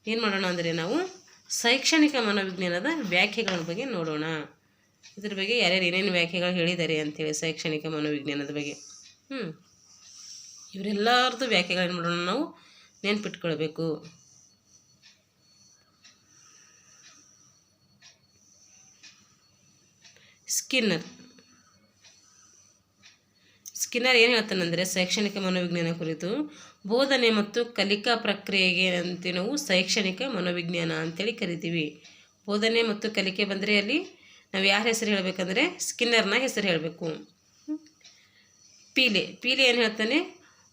ಏನು ಮಾಡೋಣ ಅಂದರೆ ನಾವು ಶೈಕ್ಷಣಿಕ ಮನೋವಿಜ್ಞಾನದ ವ್ಯಾಖ್ಯೆಗಳ ಬಗ್ಗೆ ನೋಡೋಣ. ಇದ್ರ ಬಗ್ಗೆ ಯಾರ್ಯಾರು ಏನೇನು ವ್ಯಾಖ್ಯೆಗಳು ಹೇಳಿದ್ದಾರೆ ಅಂಥೇಳಿ ಶೈಕ್ಷಣಿಕ ಮನೋವಿಜ್ಞಾನದ ಬಗ್ಗೆ. ಇವರೆಲ್ಲರದ್ದು ವ್ಯಾಖ್ಯೆಗಳೇನು ಮಾಡೋಣ, ನಾವು ನೆನ್ಪಿಟ್ಕೊಳ್ಬೇಕು. ಸ್ಕಿನ್ನರ್ ಏನು ಹೇಳ್ತಾನಂದರೆ ಶೈಕ್ಷಣಿಕ ಮನೋವಿಜ್ಞಾನ ಕುರಿತು, ಬೋಧನೆ ಮತ್ತು ಕಲಿಕಾ ಪ್ರಕ್ರಿಯೆಗೆ ಅಂತ ನಾವು ಶೈಕ್ಷಣಿಕ ಮನೋವಿಜ್ಞಾನ ಅಂತೇಳಿ ಕರಿತೀವಿ. ಬೋಧನೆ ಮತ್ತು ಕಲಿಕೆ ಬಂದರೆ ಅಲ್ಲಿ ನಾವು ಯಾರ ಹೆಸರು ಹೇಳಬೇಕಂದ್ರೆ ಸ್ಕಿನ್ನರ್ನ ಹೆಸರು ಹೇಳಬೇಕು. ಪೀಲೆ ಏನು ಹೇಳ್ತಾನೆ,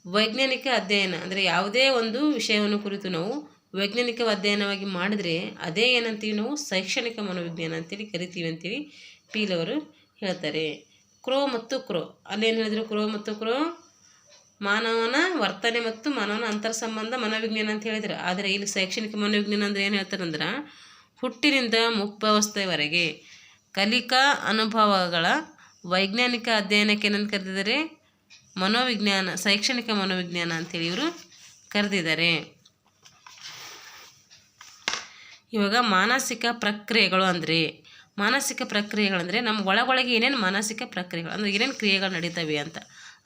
ವೈಜ್ಞಾನಿಕ ಅಧ್ಯಯನ ಅಂದರೆ ಯಾವುದೇ ಒಂದು ವಿಷಯವನ್ನು ಕುರಿತು ನಾವು ವೈಜ್ಞಾನಿಕ ಅಧ್ಯಯನವಾಗಿ ಮಾಡಿದರೆ ಅದೇ ಏನಂತೀವಿ ನಾವು ಶೈಕ್ಷಣಿಕ ಮನೋವಿಜ್ಞಾನ ಅಂತೇಳಿ ಕರಿತೀವಿ ಅಂತೇಳಿ ಪೀಲವರು ಹೇಳ್ತಾರೆ. ಕ್ರೋ ಮತ್ತು ಕ್ರೋ, ಅಲ್ಲೇನು ಹೇಳಿದ್ರು? ಕ್ರೋ ಮತ್ತು ಕ್ರೋ ಮಾನವನ ವರ್ತನೆ ಮತ್ತು ಮಾನವನ ಅಂತರ ಸಂಬಂಧ ಮನೋವಿಜ್ಞಾನ ಅಂತ ಹೇಳಿದ್ರು. ಆದರೆ ಇಲ್ಲಿ ಶೈಕ್ಷಣಿಕ ಮನೋವಿಜ್ಞಾನ ಅಂದರೆ ಏನು ಹೇಳ್ತಾರಂದ್ರೆ, ಹುಟ್ಟಿನಿಂದ ಮುಪ್ತಾವಸ್ಥೆಯವರೆಗೆ ಕಲಿಕಾ ಅನುಭವಗಳ ವೈಜ್ಞಾನಿಕ ಅಧ್ಯಯನಕ್ಕೆ ಏನಂತ ಕರೆದಿದ್ದಾರೆ? ಮನೋವಿಜ್ಞಾನ, ಶೈಕ್ಷಣಿಕ ಮನೋವಿಜ್ಞಾನ ಅಂತೇಳಿ ಇವರು ಕರೆದಿದ್ದಾರೆ. ಇವಾಗ ಮಾನಸಿಕ ಪ್ರಕ್ರಿಯೆಗಳು ಅಂದರೆ ನಮ್ಮ ಒಳಗೊಳಗೆ ಏನೇನು ಮಾನಸಿಕ ಪ್ರಕ್ರಿಯೆಗಳು ಅಂದರೆ ಏನೇನು ಕ್ರಿಯೆಗಳು ನಡೀತವೆ ಅಂತ.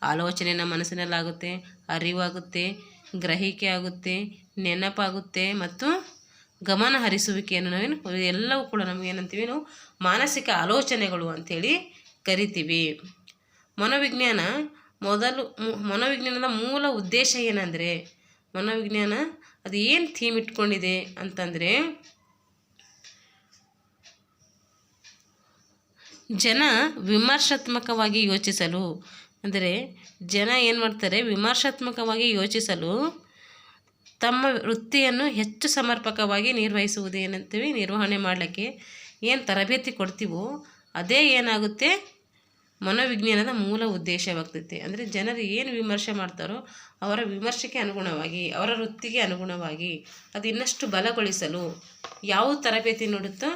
ಆಲೋಚನೆ ನಮ್ಮ ಮನಸ್ಸಿನಲ್ಲಾಗುತ್ತೆ, ಅರಿವಾಗುತ್ತೆ, ಗ್ರಹಿಕೆ ಆಗುತ್ತೆ, ನೆನಪಾಗುತ್ತೆ ಮತ್ತು ಗಮನ ಹರಿಸುವಿಕೆಯನ್ನು ನಾವೇನು ಎಲ್ಲವೂ ಕೂಡ ನಮಗೇನಂತೀವಿ? ನಾವು ಮಾನಸಿಕ ಆಲೋಚನೆಗಳು ಅಂಥೇಳಿ ಕರಿತೀವಿ. ಮನೋವಿಜ್ಞಾನದ ಮೂಲ ಉದ್ದೇಶ ಏನಂದರೆ, ಮನೋವಿಜ್ಞಾನ ಅದು ಏನು ಥೀಮ್ ಇಟ್ಕೊಂಡಿದೆ ಅಂತಂದರೆ, ಜನ ವಿಮರ್ಶಾತ್ಮಕವಾಗಿ ಯೋಚಿಸಲು, ಅಂದರೆ ಜನ ಏನು ಮಾಡ್ತಾರೆ? ವಿಮರ್ಶಾತ್ಮಕವಾಗಿ ಯೋಚಿಸಲು ತಮ್ಮ ವೃತ್ತಿಯನ್ನು ಹೆಚ್ಚು ಸಮರ್ಪಕವಾಗಿ ನಿರ್ವಹಿಸುವುದು ಏನಂತೀವಿ? ನಿರ್ವಹಣೆ ಮಾಡಲಿಕ್ಕೆ ಏನು ತರಬೇತಿ ಕೊಡ್ತೀವೋ ಅದೇ ಏನಾಗುತ್ತೆ? ಮನೋವಿಜ್ಞಾನದ ಮೂಲ ಉದ್ದೇಶವಾಗ್ತೈತೆ. ಅಂದರೆ ಜನರು ಏನು ವಿಮರ್ಶೆ ಮಾಡ್ತಾರೋ ಅವರ ವಿಮರ್ಶೆಗೆ ಅನುಗುಣವಾಗಿ, ಅವರ ವೃತ್ತಿಗೆ ಅನುಗುಣವಾಗಿ ಅದು ಇನ್ನಷ್ಟು ಬಲಗೊಳಿಸಲು ಯಾವ ತರಬೇತಿ ನೀಡುತ್ತೋ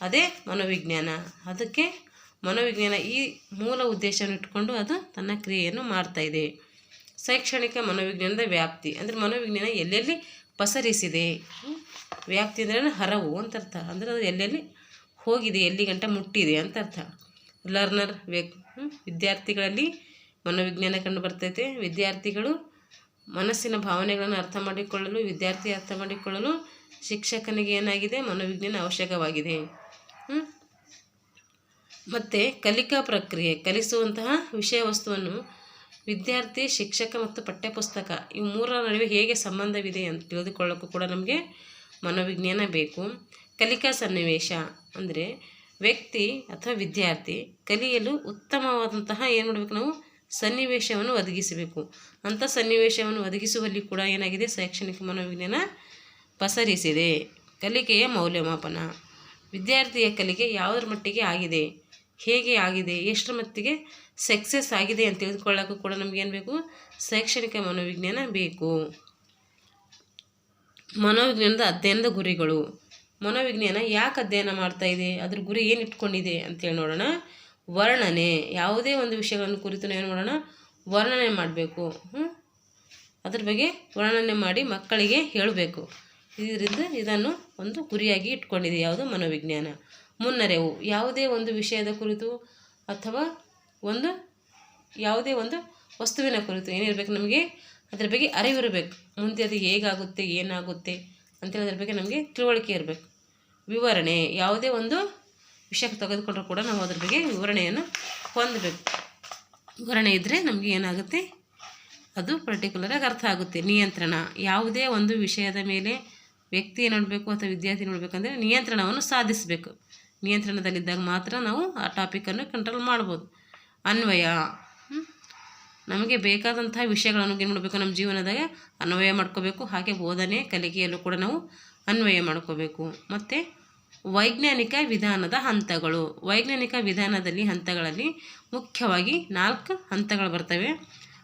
ಅದೇ ಮನೋವಿಜ್ಞಾನ. ಅದಕ್ಕೆ ಮನೋವಿಜ್ಞಾನ ಈ ಮೂಲ ಉದ್ದೇಶವನ್ನು ಇಟ್ಕೊಂಡು ಅದು ತನ್ನ ಕ್ರಿಯೆಯನ್ನು ಮಾಡ್ತಾಯಿದೆ. ಶೈಕ್ಷಣಿಕ ಮನೋವಿಜ್ಞಾನದ ವ್ಯಾಪ್ತಿ ಅಂದರೆ ಮನೋವಿಜ್ಞಾನ ಎಲ್ಲೆಲ್ಲಿ ಪಸರಿಸಿದೆ. ವ್ಯಾಪ್ತಿ ಅಂದರೆ ಹರವು ಅಂತ ಅರ್ಥ. ಅಂದರೆ ಅದು ಎಲ್ಲೆಲ್ಲಿ ಹೋಗಿದೆ, ಎಲ್ಲಿ ಗಂಟ ಮುಟ್ಟಿದೆ ಅಂತ ಅರ್ಥ. ಲರ್ನರ್ ವಿದ್ಯಾರ್ಥಿಗಳಲ್ಲಿ ಮನೋವಿಜ್ಞಾನ ಕಂಡು ಬರ್ತೈತೆ. ವಿದ್ಯಾರ್ಥಿಗಳು ಮನಸ್ಸಿನ ಭಾವನೆಗಳನ್ನು ಅರ್ಥ ಮಾಡಿಕೊಳ್ಳಲು ಶಿಕ್ಷಕನಿಗೆ ಏನಾಗಿದೆ? ಮನೋವಿಜ್ಞಾನ ಅವಶ್ಯಕವಾಗಿದೆ. ಮತ್ತು ಕಲಿಕಾ ಪ್ರಕ್ರಿಯೆ, ಕಲಿಸುವಂತಹ ವಿಷಯ ವಸ್ತುವನ್ನು ವಿದ್ಯಾರ್ಥಿ, ಶಿಕ್ಷಕ ಮತ್ತು ಪಠ್ಯಪುಸ್ತಕ ಇವು ಮೂರರ ನಡುವೆ ಹೇಗೆ ಸಂಬಂಧವಿದೆ ಅಂತ ತಿಳಿದುಕೊಳ್ಳೋಕ್ಕೂ ಕೂಡ ನಮಗೆ ಮನೋವಿಜ್ಞಾನ ಬೇಕು. ಕಲಿಕಾ ಸನ್ನಿವೇಶ ಅಂದರೆ ವ್ಯಕ್ತಿ ಅಥವಾ ವಿದ್ಯಾರ್ಥಿ ಕಲಿಯಲು ಉತ್ತಮವಾದಂತಹ ಏನು ಮಾಡಬೇಕು? ನಾವು ಸನ್ನಿವೇಶವನ್ನು ಒದಗಿಸಬೇಕು. ಅಂಥ ಸನ್ನಿವೇಶವನ್ನು ಒದಗಿಸುವಲ್ಲಿ ಕೂಡ ಏನಾಗಿದೆ? ಶೈಕ್ಷಣಿಕ ಮನೋವಿಜ್ಞಾನ ಪಸರಿಸಿದೆ. ಕಲಿಕೆಯ ಮೌಲ್ಯಮಾಪನ, ವಿದ್ಯಾರ್ಥಿಯ ಕಲಿಕೆ ಯಾವುದರ ಮಟ್ಟಿಗೆ ಆಗಿದೆ, ಹೇಗೆ ಆಗಿದೆ, ಎಷ್ಟರ ಮಟ್ಟಿಗೆ ಸಕ್ಸಸ್ ಆಗಿದೆ ಅಂತ ತಿಳಿದುಕೊಳ್ಳೋಕ್ಕೂ ಕೂಡ ನಮಗೇನು ಬೇಕು? ಶೈಕ್ಷಣಿಕ ಮನೋವಿಜ್ಞಾನ ಬೇಕು. ಮನೋವಿಜ್ಞಾನದ ಅಧ್ಯಯನದ ಗುರಿಗಳು. ಮನೋವಿಜ್ಞಾನ ಯಾಕೆ ಅಧ್ಯಯನ ಮಾಡ್ತಾ ಇದೆ, ಅದ್ರ ಗುರಿ ಏನು ಇಟ್ಕೊಂಡಿದೆ ಅಂತೇಳಿ ನೋಡೋಣ. ವರ್ಣನೆ, ಯಾವುದೇ ಒಂದು ವಿಷಯಗಳನ್ನು ಕುರಿತು ಏನು ಮಾಡೋಣ? ವರ್ಣನೆ ಮಾಡಬೇಕು. ಅದ್ರ ಬಗ್ಗೆ ವರ್ಣನೆ ಮಾಡಿ ಮಕ್ಕಳಿಗೆ ಹೇಳಬೇಕು. ಇದನ್ನು ಒಂದು ಗುರಿಯಾಗಿ ಇಟ್ಕೊಂಡಿದೆ ಯಾವುದು? ಮನೋವಿಜ್ಞಾನ. ಮುನ್ನರಿವು, ಯಾವುದೇ ಒಂದು ವಿಷಯದ ಕುರಿತು ಅಥವಾ ಯಾವುದೇ ಒಂದು ವಸ್ತುವಿನ ಕುರಿತು ಏನಿರಬೇಕು? ನಮಗೆ ಅದ್ರ ಬಗ್ಗೆ ಅರಿವಿರಬೇಕು. ಮುಂದೆ ಅದು ಹೇಗಾಗುತ್ತೆ, ಏನಾಗುತ್ತೆ ಅಂತೇಳಿ ಅದ್ರ ಬಗ್ಗೆ ನಮಗೆ ತಿಳುವಳಿಕೆ ಇರಬೇಕು. ವಿವರಣೆ, ಯಾವುದೇ ಒಂದು ವಿಷಯಕ್ಕೆ ತೆಗೆದುಕೊಂಡ್ರೂ ಕೂಡ ನಾವು ಅದ್ರ ಬಗ್ಗೆ ವಿವರಣೆಯನ್ನು ಹೊಂದಬೇಕು. ವಿವರಣೆ ಇದ್ದರೆ ನಮಗೆ ಏನಾಗುತ್ತೆ? ಅದು ಪರ್ಟಿಕ್ಯುಲರಾಗಿ ಅರ್ಥ ಆಗುತ್ತೆ. ನಿಯಂತ್ರಣ, ಯಾವುದೇ ಒಂದು ವಿಷಯದ ಮೇಲೆ ವ್ಯಕ್ತಿ ನೋಡಬೇಕು ಅಥವಾ ವಿದ್ಯಾರ್ಥಿ ನೋಡಬೇಕಂದ್ರೆ ನಿಯಂತ್ರಣವನ್ನು ಸಾಧಿಸಬೇಕು. ನಿಯಂತ್ರಣದಲ್ಲಿದ್ದಾಗ ಮಾತ್ರ ನಾವು ಆ ಟಾಪಿಕನ್ನು ಕಂಟ್ರೋಲ್ ಮಾಡ್ಬೋದು. ಅನ್ವಯ, ನಮಗೆ ಬೇಕಾದಂತಹ ವಿಷಯಗಳನ್ನು ಏನು ಮಾಡಬೇಕು? ನಮ್ಮ ಜೀವನದಾಗ ಅನ್ವಯ ಮಾಡ್ಕೋಬೇಕು. ಹಾಗೆ ಬೋಧನೆ ಕಲಿಕೆಯಲ್ಲೂ ಕೂಡ ನಾವು ಅನ್ವಯ ಮಾಡ್ಕೋಬೇಕು. ಮತ್ತು ವೈಜ್ಞಾನಿಕ ವಿಧಾನದ ಹಂತಗಳು. ವೈಜ್ಞಾನಿಕ ಹಂತಗಳಲ್ಲಿ ಮುಖ್ಯವಾಗಿ 4 ಹಂತಗಳು ಬರ್ತವೆ.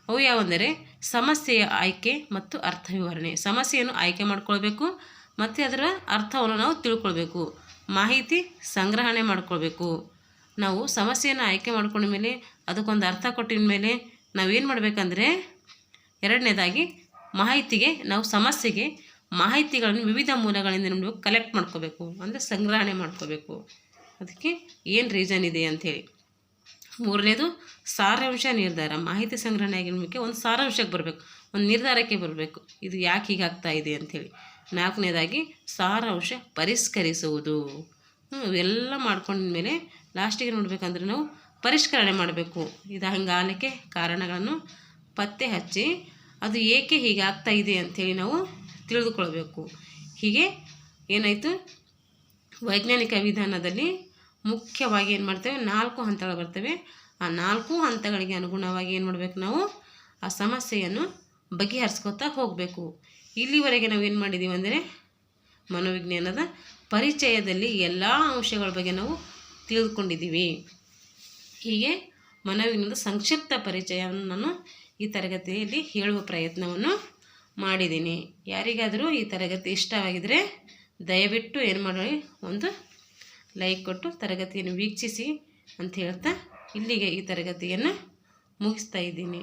ಅವು ಯಾವೆಂದರೆ ಸಮಸ್ಯೆಯ ಆಯ್ಕೆ ಮತ್ತು ಅರ್ಥ ವಿವರಣೆ. ಸಮಸ್ಯೆಯನ್ನು ಆಯ್ಕೆ ಮಾಡ್ಕೊಳ್ಬೇಕು ಮತ್ತು ಅದರ ಅರ್ಥವನ್ನು ನಾವು ತಿಳ್ಕೊಳ್ಬೇಕು. ಮಾಹಿತಿ ಸಂಗ್ರಹಣೆ ಮಾಡ್ಕೊಳ್ಬೇಕು. ನಾವು ಸಮಸ್ಯೆಯನ್ನು ಆಯ್ಕೆ ಮಾಡ್ಕೊಂಡ ಮೇಲೆ ಅದಕ್ಕೊಂದು ಅರ್ಥ ಕೊಟ್ಟಿದ ಮೇಲೆ ನಾವೇನು ಮಾಡಬೇಕಂದ್ರೆ, ಎರಡನೇದಾಗಿ ಸಮಸ್ಯೆಗೆ ಮಾಹಿತಿಗಳನ್ನು ವಿವಿಧ ಮೂಲಗಳಿಂದ ನೋಡಬೇಕು, ಕಲೆಕ್ಟ್ ಮಾಡ್ಕೋಬೇಕು, ಅಂದರೆ ಸಂಗ್ರಹಣೆ ಮಾಡ್ಕೋಬೇಕು. ಅದಕ್ಕೆ ಏನು ರೀಸನ್ ಇದೆ ಅಂಥೇಳಿ. ಮೂರನೇದು ಸಾರಾಂಶ ನಿರ್ಧಾರ. ಮಾಹಿತಿ ಸಂಗ್ರಹಣೆ ಆಗಿರಲಿಕ್ಕೆ ಒಂದು ಸಾರಾಂಶಕ್ಕೆ ಬರಬೇಕು, ಒಂದು ನಿರ್ಧಾರಕ್ಕೆ ಬರಬೇಕು, ಇದು ಯಾಕೆ ಹೀಗಾಗ್ತಾ ಇದೆ ಅಂಥೇಳಿ. ನಾಲ್ಕನೇದಾಗಿ ಸಾರಾಂಶ ಪರಿಷ್ಕರಿಸುವುದು. ಇವೆಲ್ಲ ಮಾಡ್ಕೊಂಡ್ಮೇಲೆ ಲಾಸ್ಟಿಗೆ ನೋಡಬೇಕಂದ್ರೆ ನಾವು ಪರಿಷ್ಕರಣೆ ಮಾಡಬೇಕು. ಇದು ಹಂಗಾಗಲಿಕ್ಕೆ ಕಾರಣಗಳನ್ನು ಪತ್ತೆ ಹಚ್ಚಿ ಅದು ಏಕೆ ಹೀಗಾಗ್ತಾ ಇದೆ ಅಂಥೇಳಿ ನಾವು ತಿಳಿದುಕೊಳ್ಬೇಕು. ಹೀಗೆ ಏನಾಯಿತು? ವೈಜ್ಞಾನಿಕ ವಿಧಾನದಲ್ಲಿ ಮುಖ್ಯವಾಗಿ ಏನು ಮಾಡ್ತೇವೆ? 4 ಹಂತಗಳು ಬರ್ತವೆ. ಆ 4 ಹಂತಗಳಿಗೆ ಅನುಗುಣವಾಗಿ ಏನು ಮಾಡಬೇಕು? ನಾವು ಆ ಸಮಸ್ಯೆಯನ್ನು ಬಗೆಹರಿಸ್ಕೊತಾ ಹೋಗಬೇಕು. ಇಲ್ಲಿವರೆಗೆ ನಾವೇನು ಮಾಡಿದ್ದೀವಿ ಅಂದರೆ ಮನೋವಿಜ್ಞಾನದ ಪರಿಚಯದಲ್ಲಿ ಎಲ್ಲ ಅಂಶಗಳ ಬಗ್ಗೆ ನಾವು ತಿಳಿದುಕೊಂಡಿದ್ದೀವಿ. ಹೀಗೆ ಮನೋವಿಜ್ಞಾನದ ಸಂಕ್ಷಿಪ್ತ ಪರಿಚಯವನ್ನು ನಾನು ಈ ತರಗತಿಯಲ್ಲಿ ಹೇಳುವ ಪ್ರಯತ್ನವನ್ನು ಮಾಡಿದ್ದೀನಿ. ಯಾರಿಗಾದರೂ ಈ ತರಗತಿ ಇಷ್ಟವಾಗಿದ್ದರೆ ದಯವಿಟ್ಟು ಏನು ಮಾಡಿ, ಒಂದು ಲೈಕ್ ಕೊಟ್ಟು ತರಗತಿಯನ್ನು ವೀಕ್ಷಿಸಿ ಅಂತ ಹೇಳ್ತಾ ಇಲ್ಲಿಗೆ ಈ ತರಗತಿಯನ್ನು ಮುಗಿಸ್ತಾ ಇದ್ದೀನಿ.